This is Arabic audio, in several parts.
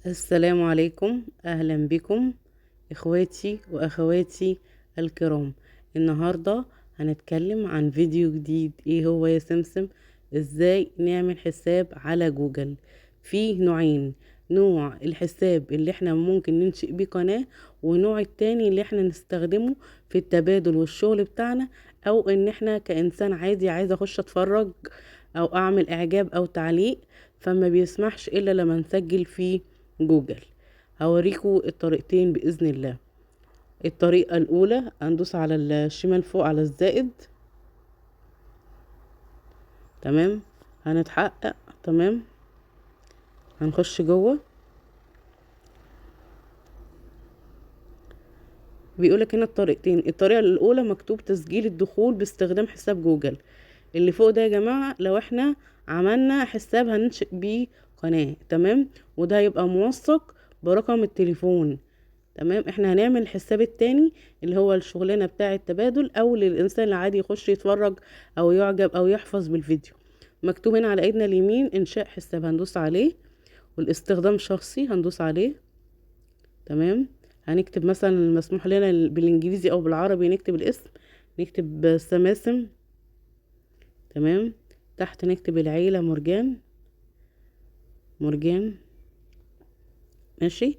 السلام عليكم، اهلا بكم اخواتي واخواتي الكرام. النهارده هنتكلم عن فيديو جديد. ايه هو يا سمسم؟ ازاي نعمل حساب على جوجل؟ فيه نوعين: نوع الحساب اللي احنا ممكن ننشئ بيه قناة، ونوع التاني اللي احنا نستخدمه في التبادل والشغل بتاعنا، او ان احنا كإنسان عادي عايز اخش اتفرج او اعمل اعجاب او تعليق، فما بيسمحش الا لما نسجل فيه جوجل. هوريكم الطريقتين بإذن الله. الطريقة الأولى هندوس على الشمال فوق على الزائد، تمام، هنتحقق، تمام، هنخش جوه. بيقولك هنا الطريقتين. الطريقة الأولى مكتوب تسجيل الدخول باستخدام حساب جوجل. اللي فوق ده يا جماعة لو احنا عملنا حساب هننشئ بيه قناة، تمام، وده هيبقى موثق برقم التليفون، تمام. احنا هنعمل الحساب التاني اللي هو الشغلانة بتاع التبادل، او للانسان العادي يخش يتفرج او يعجب او يحفظ بالفيديو. مكتوب هنا على ايدنا اليمين انشاء حساب، هندوس عليه، والاستخدام شخصي هندوس عليه، تمام. هنكتب مثلا المسموح لنا بالانجليزي او بالعربي، نكتب الاسم، نكتب سماسم، تمام. تحت نكتب العيلة مرجان، مرجان، ماشي.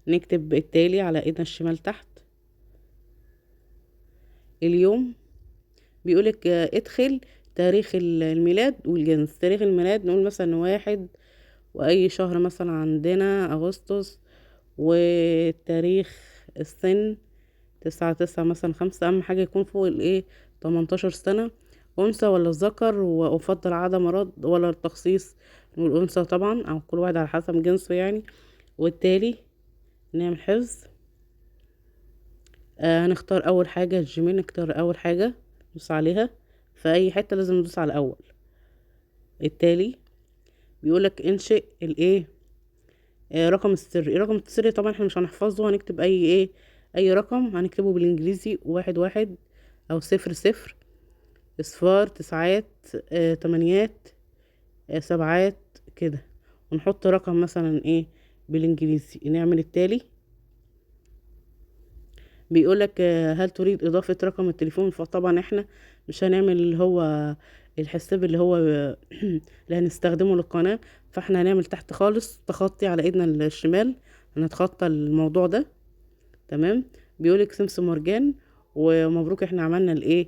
نكتب التالي على ايدنا الشمال تحت. اليوم بيقولك ادخل تاريخ الميلاد والجنس. تاريخ الميلاد نقول مثلا 1، واي شهر مثلا عندنا اغسطس، وتاريخ السن 9/9 مثلا 5. اهم حاجة يكون فوق الايه 18 سنة. انثى ولا ذكر، وافضل عدم رد ولا التخصيص، نقول انثى طبعا، او كل واحد على حسب جنسه يعني. والتالي نعمل حفظ. هنختار اول حاجة الجيميل، نختار اول حاجة ندوس عليها. في اي حتة لازم ندوس على الاول. التالي بيقولك انشئ الايه رقم السري. رقم السري طبعا احنا مش هنحفظه، هنكتب اي رقم هنكتبه بالانجليزي: 1 1 او 0 0 اصفار تسعات تمانيات سبعات كده، ونحط رقم مثلا بالانجليزي. نعمل التالي. بيقولك هل تريد اضافة رقم التليفون؟ فطبعا احنا مش هنعمل اللي هو الحساب اللي هو اللي هنستخدمه للقناة، فاحنا هنعمل تحت خالص تخطي على ايدنا الشمال، هنتخطى الموضوع ده، تمام. بيقولك سمسم مرجان، ومبروك احنا عملنا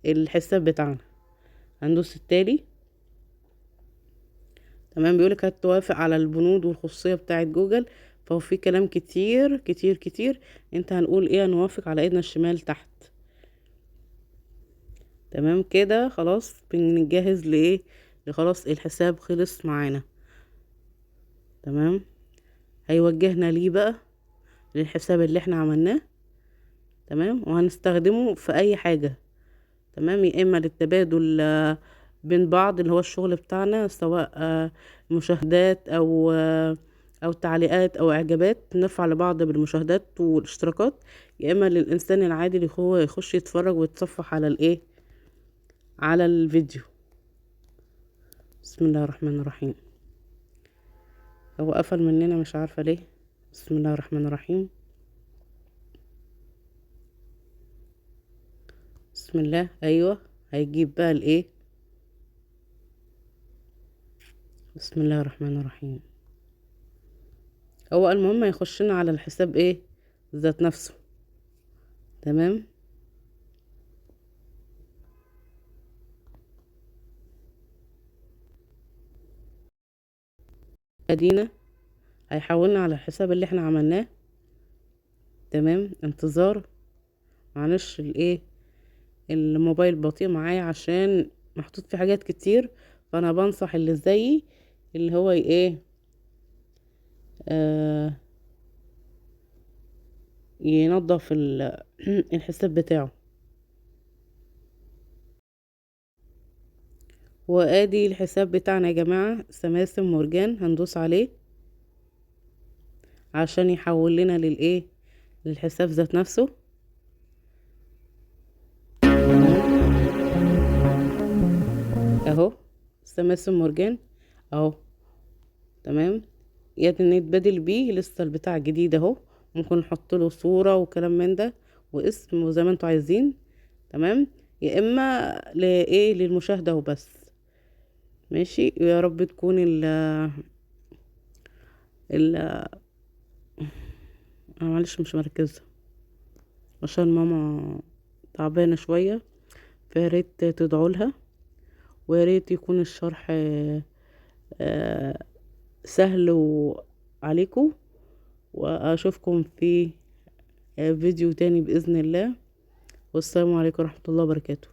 الحساب بتاعنا. هندوس التالي، تمام. بيقولك هتوافق على البنود والخصوصية بتاعة جوجل، فهو في كلام كتير كتير كتير. انت هنقول هنوافق على ايدنا الشمال تحت، تمام كده. خلاص بنجهز خلاص الحساب خلص معانا، تمام. هيوجهنا ليه بقى للحساب اللي احنا عملناه، تمام، وهنستخدمه في اي حاجة، تمام. يا اما للتبادل بين بعض اللي هو الشغل بتاعنا، سواء مشاهدات او تعليقات او اعجابات، نرفع لبعض بالمشاهدات والاشتراكات، يا اما للانسان العادي اللي هو يخش يتفرج ويتصفح على على الفيديو. بسم الله الرحمن الرحيم. هو قفل مننا مش عارفة ليه. بسم الله الرحمن الرحيم. بسم الله. ايوه، هيجيب بقى بسم الله الرحمن الرحيم. هو المهم هيخشنا على الحساب ذات نفسه، تمام. ادينا هيحولنا على الحساب اللي احنا عملناه، تمام. انتظار، معلش الموبايل بطيء معايا عشان محطوط فيه حاجات كتير، فانا بنصح اللي زيي اللي هو آه ينظف الحساب بتاعه. وادي الحساب بتاعنا يا جماعة، سماسم مرجان. هندوس عليه عشان يحول لنا للحساب ذات نفسه، تمام. اهو سماسم مرجان اهو، تمام. يا نتبادل بيه، لسه البتاع جديد اهو، ممكن نحط له صورة وكلام من ده واسم وزي ما انتوا عايزين. تمام. يا اما لايه للمشاهدة وبس. ماشي، يا رب تكون ال انا معلش مش مركزة عشان ماما تعبانة شوية، فياريت تدعوا لها، وياريت يكون الشرح سهل عليكم. واشوفكم في فيديو تاني بإذن الله. والسلام عليكم ورحمة الله وبركاته.